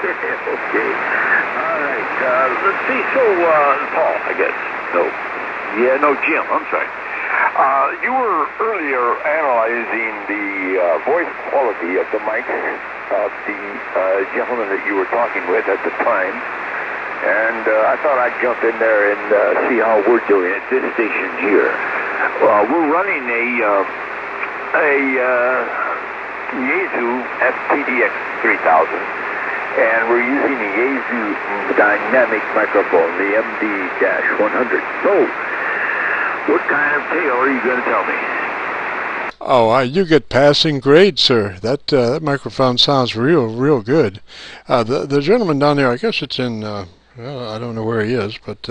Okay. All right. Let's see. So, Paul, I guess. No. Yeah, no, Jim. I'm sorry. You were earlier analyzing the voice quality of the mics of the gentleman that you were talking with at the time, and I thought I'd jump in there and see how we're doing at this station here. We're running a Yaesu FPDX 3000, and we're using the Yaesu dynamic microphone, the MD-100. So, what kind of tale are you going to tell me? Oh, you get passing grade, sir. That microphone sounds real good. The gentleman down there, I guess it's in, I don't know where he is, but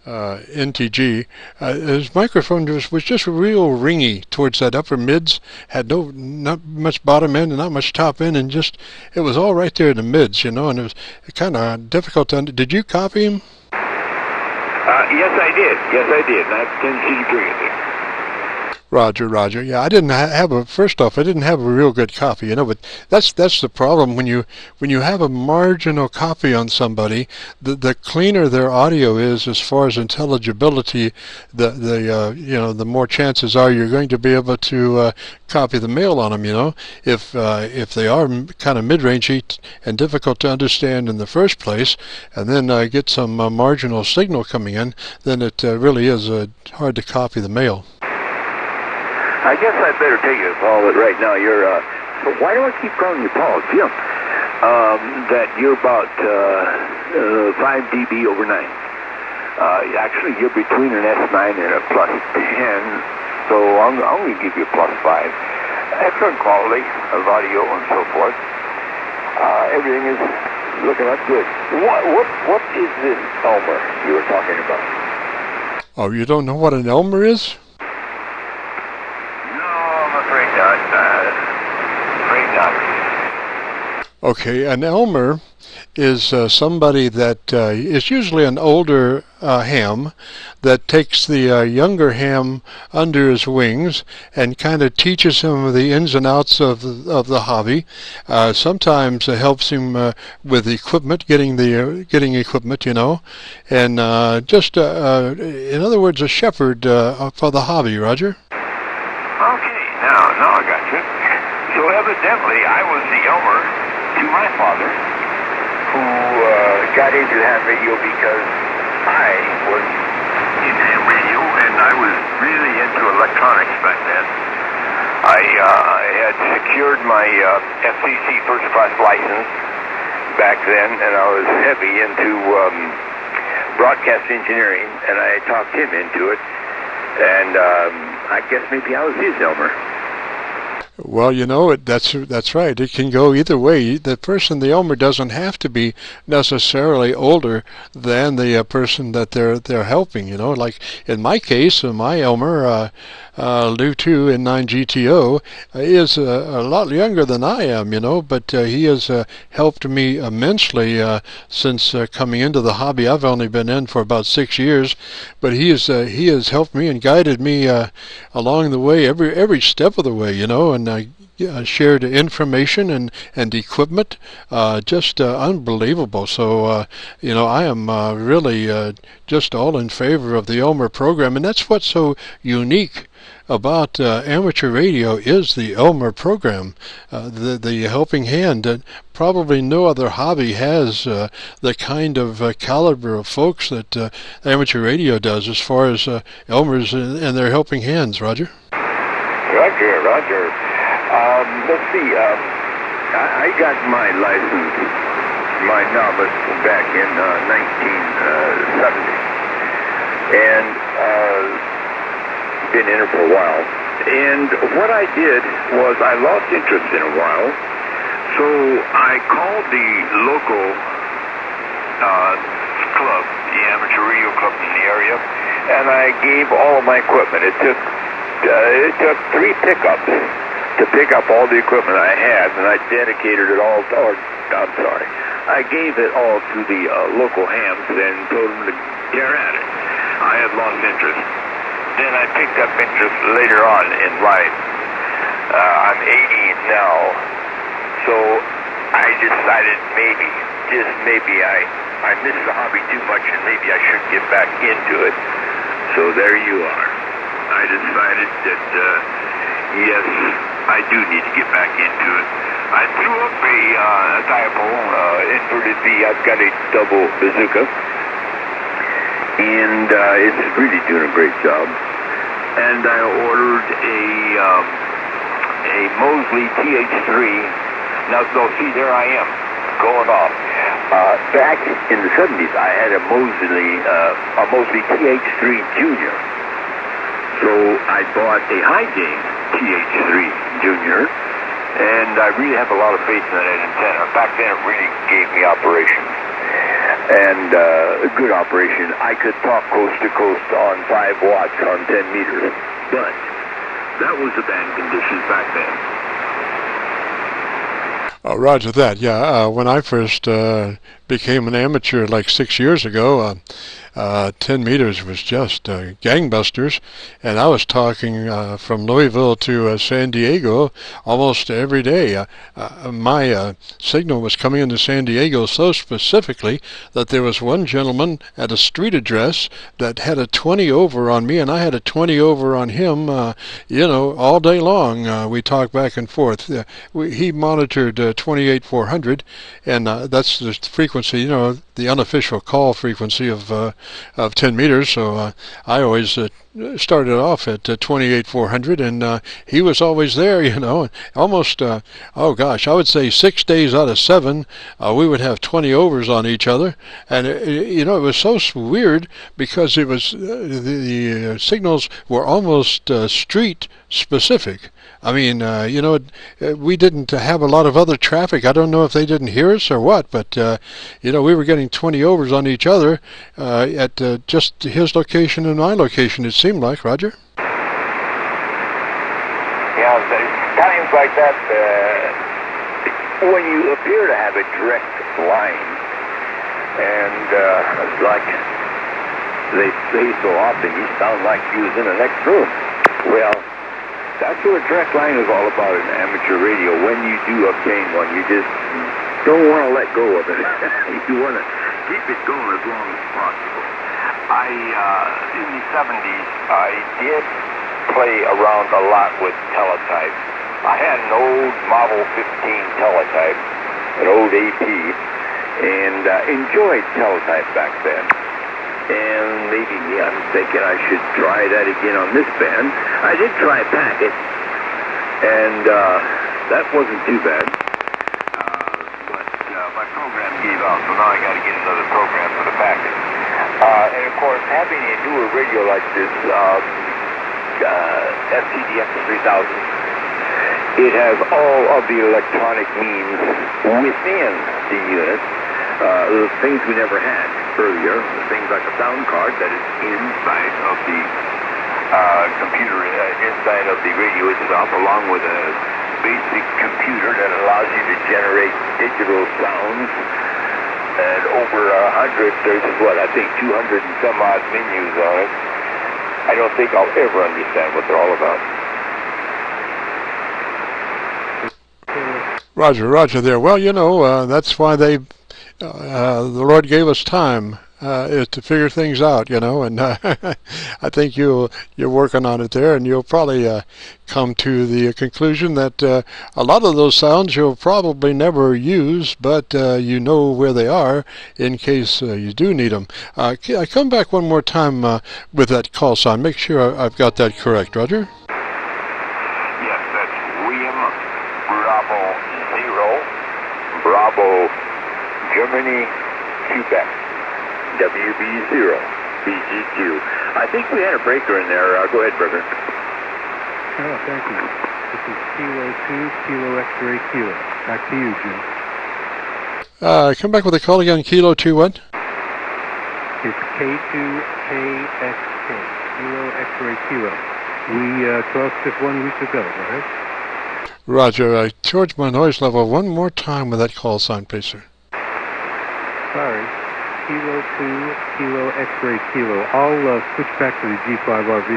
NTG, his microphone was just real ringy towards that upper mids, had not much bottom end and not much top end, and just, it was all right there in the mids, and it was kind of difficult to did you copy him? Yes, I did. And I tend to agree with it. Roger. Yeah, I didn't have first off, I didn't have a real good copy, but that's the problem when you have a marginal copy on somebody, the cleaner their audio is as far as intelligibility, the more chances are you're going to be able to copy the mail on them, if they are kind of mid-rangey and difficult to understand in the first place, and then get some marginal signal coming in, then it really is hard to copy the mail. I guess I'd better take it, Paul, that right now you're, so why do I keep calling you Paul? Jim. That you're about 5 dB over 9. Actually, you're between an S9 and a plus 10, so I'm going to give you a plus 5. Excellent quality of audio and so forth. Everything is looking up good. What is this Elmer you were talking about? Oh, you don't know what an Elmer is? Okay, an Elmer is somebody that is usually an older ham that takes the younger ham under his wings and kind of teaches him the ins and outs of the hobby. Sometimes it helps him with equipment, getting equipment, and just in other words, a shepherd for the hobby. Roger. Okay, now I got you. So evidently, I was the Elmer to my father, who got into ham radio because I was in ham radio, and I was really into electronics back then. I had secured my FCC first class license back then, and I was heavy into broadcast engineering, and I talked him into it, and I guess maybe I was his Elmer. Well, that's right. It can go either way. The person, the Elmer, doesn't have to be necessarily older than the person that they're helping. Like in my case, my Elmer, Lu2 N9 GTO, is a lot younger than I am. But he has helped me immensely since coming into the hobby. I've only been in for about 6 years, but he has helped me and guided me along the way, every step of the way. And shared information and equipment, just unbelievable. So I am really just all in favor of the Elmer program, and that's what's so unique about amateur radio is the Elmer program, the helping hand. That probably no other hobby has the kind of caliber of folks that amateur radio does as far as Elmers and their helping hands. Roger. Roger. Let's see, I got my license, my novice, back in 1970, and been in it for a while. And what I did was I lost interest in a while, so I called the local club, the amateur radio club in the area, and I gave all of my equipment. It took 3 pickups to pick up all the equipment I had, and I dedicated it all, I gave it all to the local hams and told them to tear at it. I had lost interest. Then I picked up interest later on in life. I'm 80 now, so I decided maybe just maybe I miss the hobby too much, and maybe I should get back into it. So there you are. I decided that, yes, I do need to get back into it. I threw up a dipole, inverted V. I've got a double bazooka, and it's really doing a great job. And I ordered a Mosley TH3. Now, so see, there I am, going off. Back in the 70s, I had a Mosley TH3 Junior. So I bought a high gain TH3 Junior, and I really have a lot of faith in that antenna. Back then, it really gave me operation. And a good operation. I could talk coast to coast on 5 watts on 10 meters. But that was the band conditions back then. Roger that. Yeah, when I first became an amateur like 6 years ago, 10 meters was just gangbusters, and I was talking from Louisville to San Diego almost every day. My signal was coming into San Diego so specifically that there was one gentleman at a street address that had a 20 over on me, and I had a 20 over on him, you know, all day long. We talked back and forth. He monitored 28,400, and that's the frequency, you know, the unofficial call frequency of 10 meters, so I always started off at 28,400, and he was always there, you know, almost, oh gosh, I would say 6 days out of 7, we would have 20 overs on each other, and you know, it was so weird because it was, the signals were almost street specific. I mean, you know, we didn't have a lot of other traffic. I don't know if they didn't hear us or what, but, you know, we were getting 20 overs on each other at just his location and my location, it seemed like, Roger. Yeah, times like that, when you appear to have a direct line, and like they say so often, you sound like you was in the next room. Well, that's what a direct line is all about in amateur radio. When you do obtain one, you just don't want to let go of it. You want to keep it going as long as possible. In the 70s, I did play around a lot with teletype. I had an old Model 15 teletype, an old AP, and enjoyed teletype back then. And maybe I'm thinking I should try that again on this band. I did try packet, and that wasn't too bad. But my program gave out, so now I got to get another program for the packet. And of course, having a newer radio like this, FTDX 3000, it has all of the electronic means within the unit. The things we never had earlier, things like a sound card that is inside of the computer, inside of the radio itself, along with a basic computer that allows you to generate digital sounds. And over 100, there's what, I think 200 and some odd menus on it. I don't think I'll ever understand what they're all about. Roger there. Well, you know, that's why they the Lord gave us time is to figure things out, you know, and I think you're working on it there, and you'll probably come to the conclusion that a lot of those sounds you'll probably never use, but you know where they are in case you do need them. I come back one more time with that call sign. Make sure I've got that correct, Roger. Yes, that's William Bravo 0, Bravo Germany, Quebec, WB0BGQ. I think we had a breaker in there. Go ahead, brother. Oh, thank you. This is Kilo 2, Kilo X-ray Kilo. Back to you, Jim. Come back with a call again. Kilo 2 what? It's K2KXK, Kilo X-ray Kilo. We talked just 1 week ago, right? Roger. Charge my noise level one more time with that call sign, please, sir. Sorry. Kilo 2, Kilo X-ray Kilo. I'll switch back to the G5RV.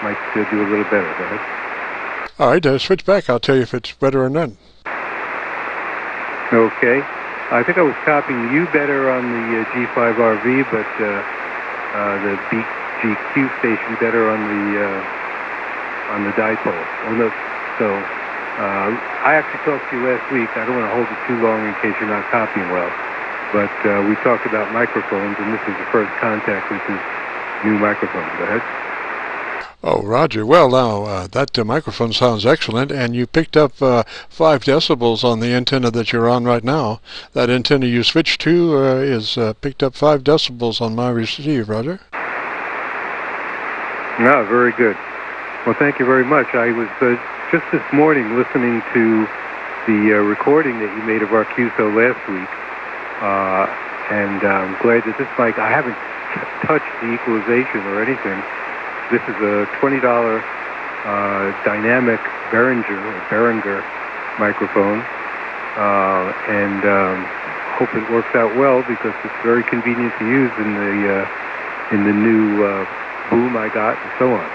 Might do a little better, go ahead. All right, switch back. I'll tell you if it's better or not. Okay. I think I was copying you better on the G5RV, but the BGQ station better on the dipole. Oh, no, so I actually talked to you last week. I don't want to hold it too long in case you're not copying well, but we talked about microphones, and this is the first contact with this new microphone. Go ahead. Oh, Roger. Well, now, that microphone sounds excellent, and you picked up 5 decibels on the antenna that you're on right now. That antenna you switched to is picked up 5 decibels on my receive, Roger. No, very good. Well, thank you very much. I was just this morning listening to the recording that you made of our Qso last week, and I'm glad that this mic, I haven't touched the equalization or anything. This is a $20 dynamic Behringer microphone, and hope it works out well because it's very convenient to use in the new boom I got and so on.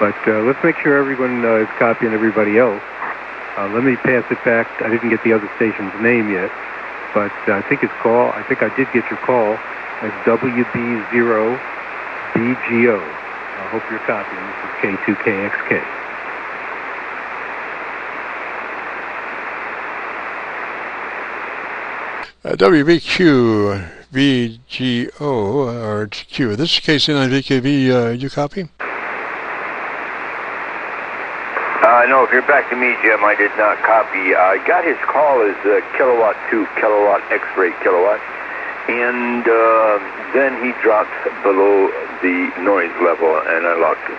But let's make sure everyone is copying everybody else. Let me pass it back. I didn't get the other station's name yet, but I think I did get your call as WB0BGO. I hope you're copying. This is K2KXK. WB0BGO or Q. This is KC9VKV. You copy? No, if you're back to me, Jim, I did not copy. I got his call as kilowatt 2, kilowatt, X-ray kilowatt. And then he dropped below the noise level, and I lost him.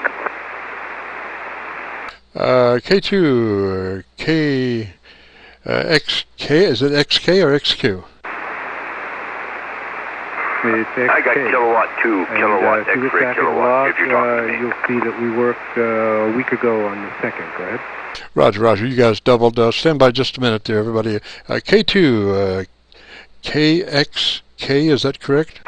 K2, XK, is it XK or XQ? It's XK. I got kilowatt 2, kilowatt, if you look X-ray back kilowatt, at if you're talking to me. you'll see that we worked a week ago on the second. Go ahead. Roger, you guys doubled. Stand by just a minute there, everybody. K2, KXK, is that correct?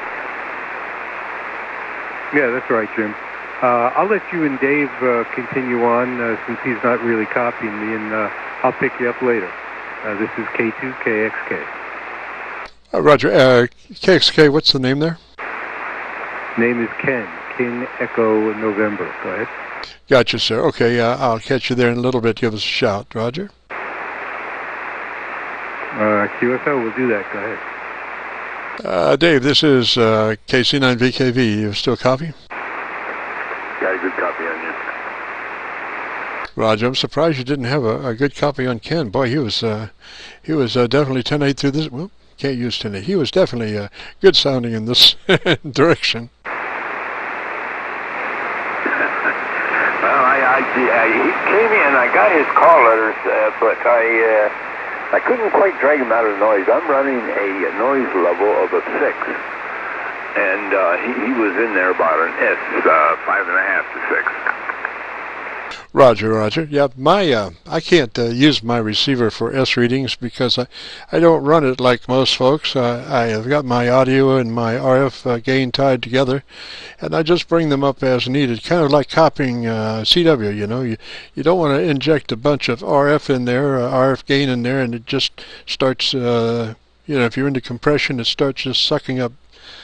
Yeah, that's right, Jim. I'll let you and Dave continue on since he's not really copying me, and I'll pick you up later. This is K2KXK. Roger, KXK, what's the name there? Name is Ken. King Echo November. Go ahead. Gotcha, sir. Okay, I'll catch you there in a little bit. Give us a shout, Roger. QSO will do that. Go ahead. Dave, this is KC9VKV. You still copy? Got a good copy on you. Roger, I'm surprised you didn't have a good copy on Ken. Boy, he was definitely 10-8 through this. Well, can't use 10-8. He was definitely good sounding in this direction. Well, he came in. I got his call letters, but I couldn't quite drag him out of the noise. I'm running a noise level of a 6, and he was in there about an S, 5.5 to 6. Roger. Yeah, I can't use my receiver for S readings because I don't run it like most folks. I've got my audio and my RF gain tied together, and I just bring them up as needed, kind of like copying CW. You know, you don't want to inject a bunch of RF in there, RF gain in there, and it just starts. If you're into compression, it starts just sucking up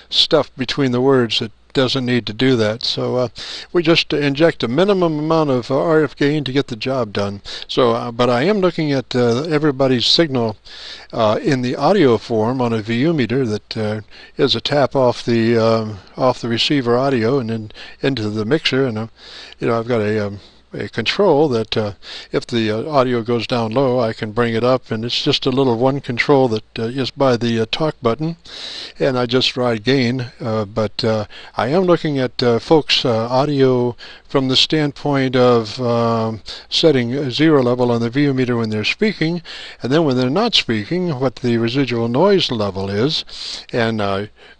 stuff between the words that doesn't need to do that. So we just inject a minimum amount of RF gain to get the job done. So, but I am looking at everybody's signal in the audio form on a VU meter that is a tap off the receiver audio and then into the mixer, and I've got a control that if the audio goes down low, I can bring it up, and it's just a little one control that is by the talk button, and I just ride gain. But I am looking at folks' audio from the standpoint of setting 0 level on the VU meter when they're speaking, and then when they're not speaking, what the residual noise level is. And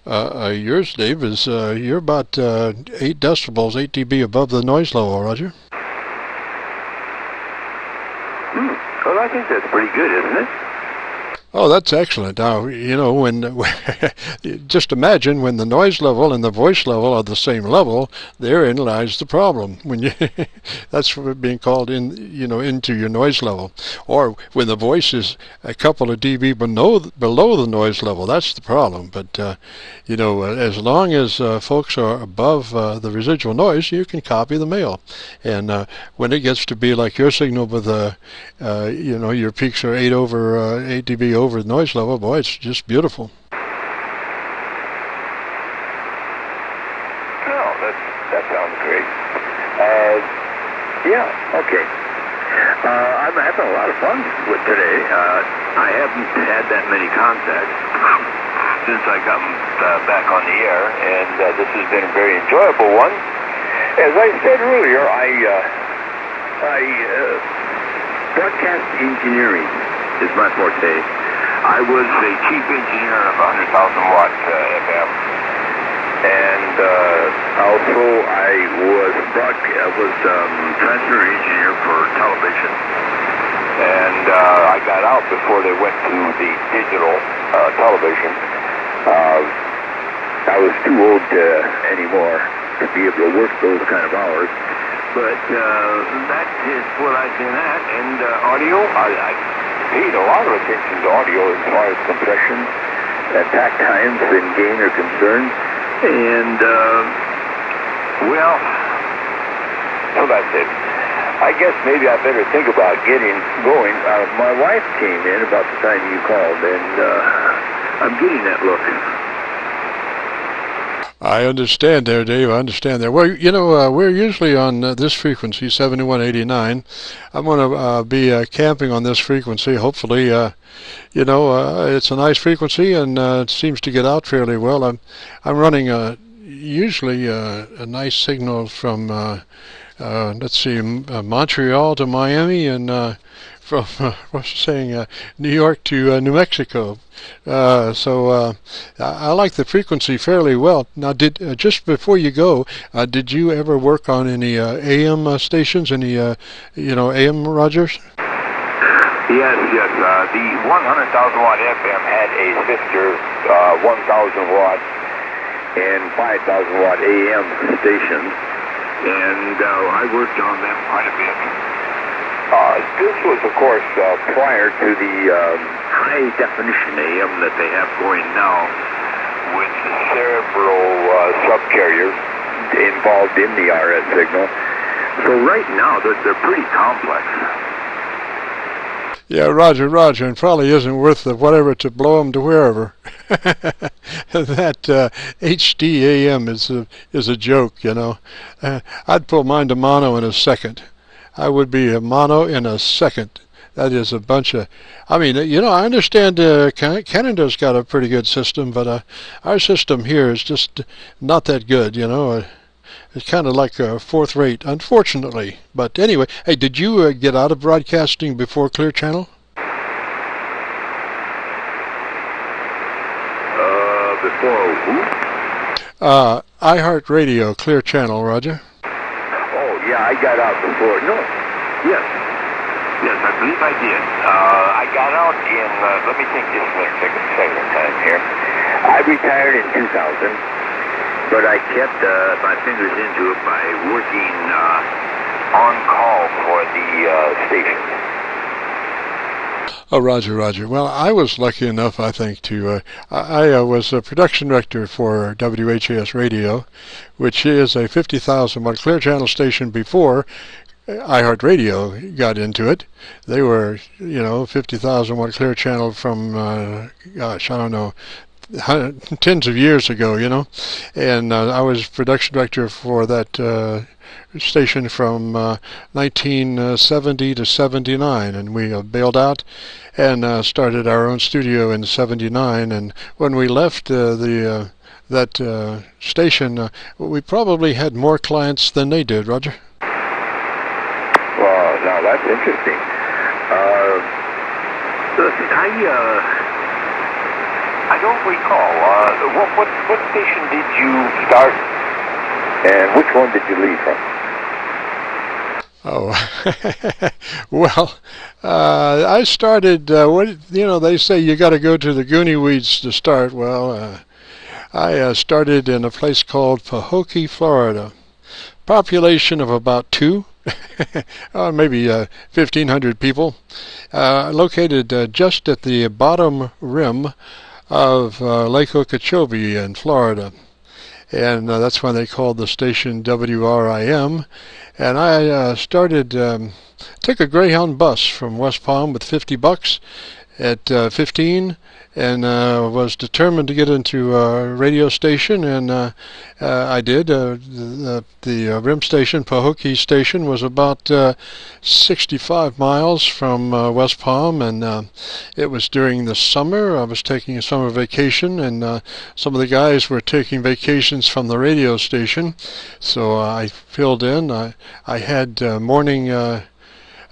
yours, Dave, is you're about 8 decibels, 8 dB above the noise level, Roger. Well, I think that's pretty good, isn't it? Oh, that's excellent. Now, you know, when just imagine when the noise level and the voice level are the same level, therein lies the problem. When you that's being called in, you know, into your noise level, or when the voice is a couple of dB below the noise level, that's the problem. But you know, as long as folks are above the residual noise, you can copy the mail. And when it gets to be like your signal with you know, your peaks are 8 dB over the noise level, boy, it's just beautiful. Oh, that sounds great. Yeah, okay. I'm having a lot of fun with today. I haven't had that many contacts since I got back on the air, and this has been a very enjoyable one. As I said earlier, broadcast engineering is my forte. I was a chief engineer of 100,000 watt FM, and also I was transmitter engineer for television. And I got out before they went to the digital television. I was too old anymore to be able to work those kind of hours. But that is what I've been at. And audio, I paid a lot of attention to audio as far as compression, attack times, and gain are concerned. And, well, so that's it. I guess maybe I better think about getting going. My wife came in about the time you called, and I'm getting that look. I understand there, Dave. I understand there. Well, you know, we're usually on this frequency, 7189. I'm going to be camping on this frequency. Hopefully, you know, it's a nice frequency and it seems to get out fairly well. I'm running usually a nice signal from let's see, Montreal to Miami, and from New York to New Mexico. So I like the frequency fairly well. Now, just before you go, did you ever work on any AM stations? Any you know, AM Rogers? Yes. The 100,000 watt FM had a sister 1,000 watt and 5,000 watt AM stations, and I worked on them quite a bit. This was, of course, prior to the high definition AM that they have going now, with several subcarriers involved in the RS signal. So right now they're pretty complex. Yeah, Roger, and probably isn't worth the whatever to blow them to wherever. That HD AM is a joke, you know. I'd pull mine to mono in a second. I would be a mono in a second. That is a bunch of, I mean, you know, I understand Canada's got a pretty good system, but our system here is just not that good, you know. It's kind of like fourth rate, unfortunately. But anyway, hey, did you get out of broadcasting before Clear Channel? Before who? iHeartRadio, Clear Channel, Roger. Oh, yeah, I got out before. No. Yes, I believe I did. I got out in, let me think just a second time here. I retired in 2000. But I kept my fingers into it by working on call for the station. Oh, Roger. Well, I was lucky enough, I think, to... I was a production director for WHAS Radio, which is a 50,000 watt Clear Channel station before iHeartRadio got into it. They were, you know, 50,000 watt Clear Channel from, gosh, I don't know, tens of years ago, you know, and I was production director for that station from 1970 to 79, and we bailed out and started our own studio in 79. And when we left that station, we probably had more clients than they did, Roger. Well, now that's interesting. I don't recall. What station did you start? And which one did you leave from? Oh, well, I started, they say you got to go to the Goonie Weeds to start. Well, I started in a place called Pahokee, Florida. Population of about 2, maybe 1,500 people. Located just at the bottom rim of Lake Okeechobee in Florida. And that's why they called the station WRIM. And I took a Greyhound bus from West Palm with $50 at 15, and was determined to get into a radio station, and I did. The RIM station, Pahokee Station, was about 65 miles from West Palm, and it was during the summer. I was taking a summer vacation, and some of the guys were taking vacations from the radio station, so I filled in. I had morning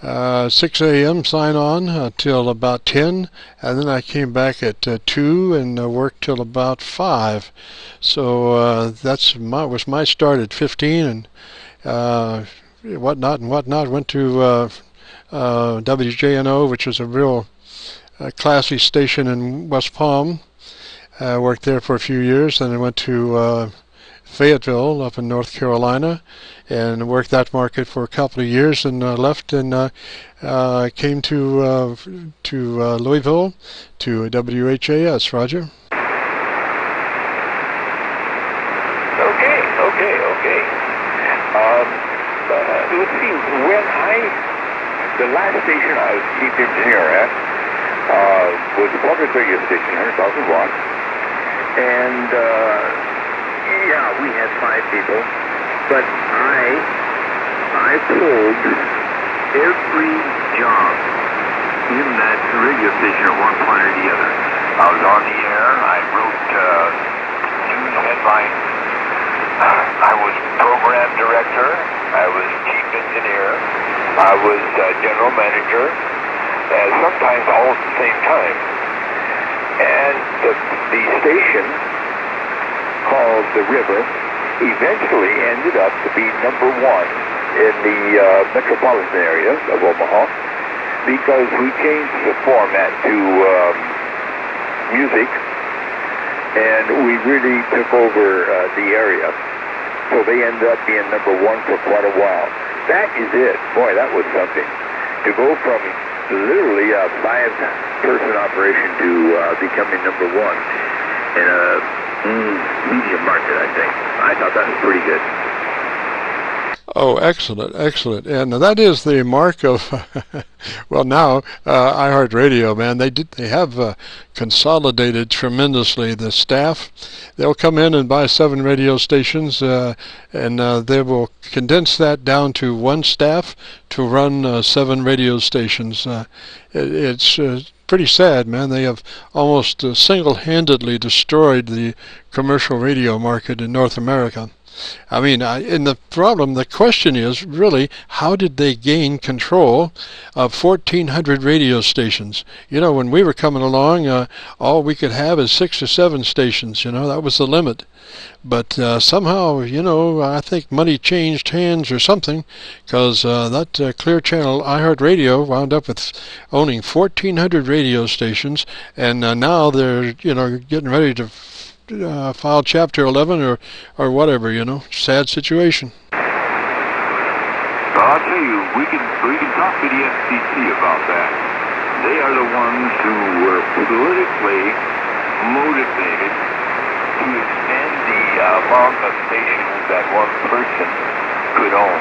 6 a.m. sign on till about 10, and then I came back at 2 and worked till about 5. So was my start at 15, and whatnot. Went to WJNO, which is a real classy station in West Palm. Worked there for a few years, then I went to Fayetteville up in North Carolina and worked that market for a couple of years, and left and came to Louisville to WHAS. Roger. Okay. Let's see, the last station I was chief engineer at was a public radio station, 100,000 watts, and yeah, we had 5 people, but I pulled every job in that radio station at one point or the other. I was on the air. I wrote news headlines. I was program director. I was chief engineer. I was general manager. Sometimes all at the same time. And the station, called The River, eventually ended up to be number 1 in the metropolitan area of Omaha, because we changed the format to music, and we really took over the area. So they ended up being number 1 for quite a while. That is it. Boy, that was something. To go from literally a 5-person operation to becoming number 1 in a medium market, I think. I thought that was pretty good. Oh, excellent. And that is the mark of, well, now, iHeartRadio, man, they have consolidated tremendously the staff. They'll come in and buy 7 radio stations, and they will condense that down to 1 staff to run 7 radio stations. It's pretty sad, man. They have almost single-handedly destroyed the commercial radio market in North America. I mean, the question is really, how did they gain control of 1,400 radio stations? You know, when we were coming along, all we could have is 6 or 7 stations. You know, that was the limit. But somehow, you know, I think money changed hands or something, because that Clear Channel iHeartRadio wound up with owning 1,400 radio stations, and now they're, you know, getting ready to file Chapter 11 or whatever, you know. Sad situation. Well, I'll tell you, we can talk to the FCC about that. They are the ones who were politically motivated to extend the amount of stations that one person could own.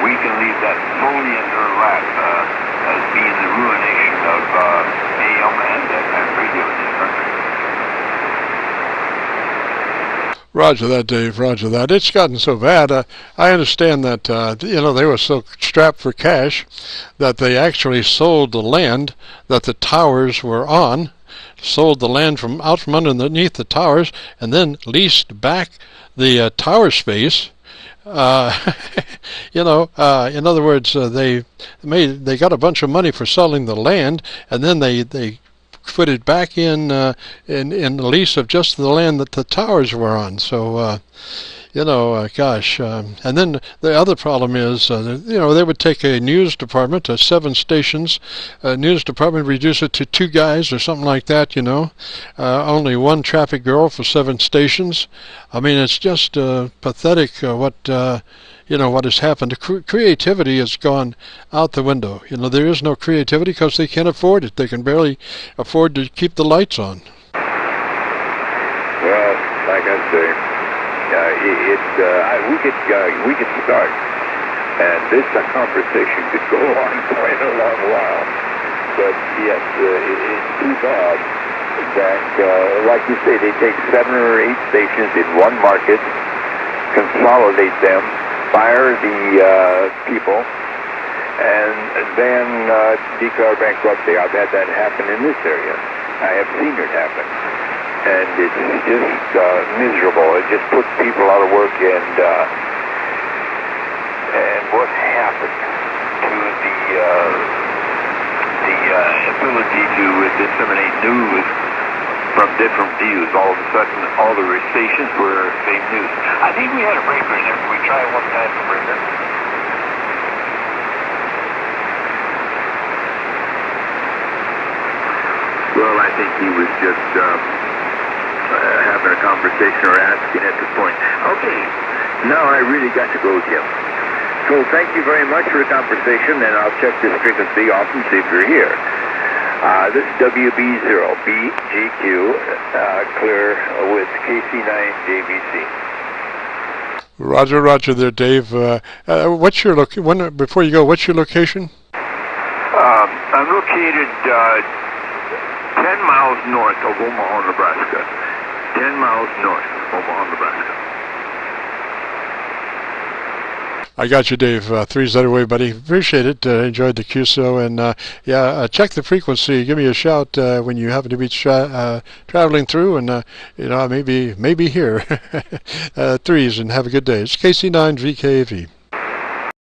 We can leave that fully in their lap as being the ruination of AM and FM radio in this country. Roger that, Dave. Roger that. It's gotten so bad. I understand that, you know, they were so strapped for cash that they actually sold the land that the towers were on, sold the land from underneath the towers, and then leased back the tower space. You know, in other words, they got a bunch of money for selling the land, and then they put it back in the lease of just the land that the towers were on. So You know, gosh, and then the other problem is, you know, they would take a news department, 7 stations, news department, reduce it to 2 guys or something like that, you know, only 1 traffic girl for 7 stations. I mean, it's just pathetic what, you know, what has happened. The creativity has gone out the window. You know, there is no creativity because they can't afford it. They can barely afford to keep the lights on. Well, like I say, we could start, and this conversation could go on quite a long while. But yes, it's too bad that, like you say, they take 7 or 8 stations in one market, consolidate them, fire the people, and then declare bankruptcy. I've had that happen in this area. I have seen it happen. And it's just miserable. It just puts people out of work, and what happened to the ability to disseminate news from different views? All of a sudden, all the stations were same news. I think we had a breaker in there. Can we try one time the breaker? Well, I think he was just having a conversation or asking at this point. Okay, now I really got to go, Jim. So thank you very much for the conversation, and I'll check this frequency off and see if you're here. This is WB0BGQ, clear with KC9VKV. Roger, roger there, Dave. What's your before you go, what's your location? I'm located 10 miles north of Omaha, Nebraska. 10 miles north of Omaha, Nebraska. I got you, Dave. 3's that away, buddy. Appreciate it. Enjoyed the QSO, and yeah, check the frequency. Give me a shout when you happen to be traveling through, and you know, maybe here. 3's, and have a good day. It's KC9VKV.